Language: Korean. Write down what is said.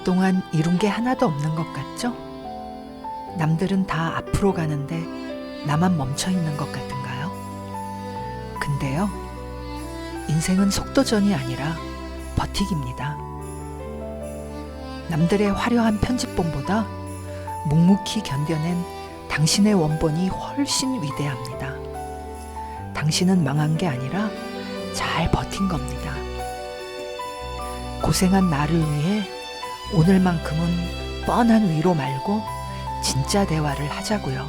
그동안 이룬 게 하나도 없는 것 같죠? 남들은 다 앞으로 가는데 나만 멈춰 있는 것 같은가요? 근데요, 인생은 속도전이 아니라 버티기입니다. 남들의 화려한 편집본보다 묵묵히 견뎌낸 당신의 원본이 훨씬 위대합니다. 당신은 망한 게 아니라 잘 버틴 겁니다. 고생한 나를 위해 오늘만큼은 뻔한 위로 말고 진짜 대화를 하자고요.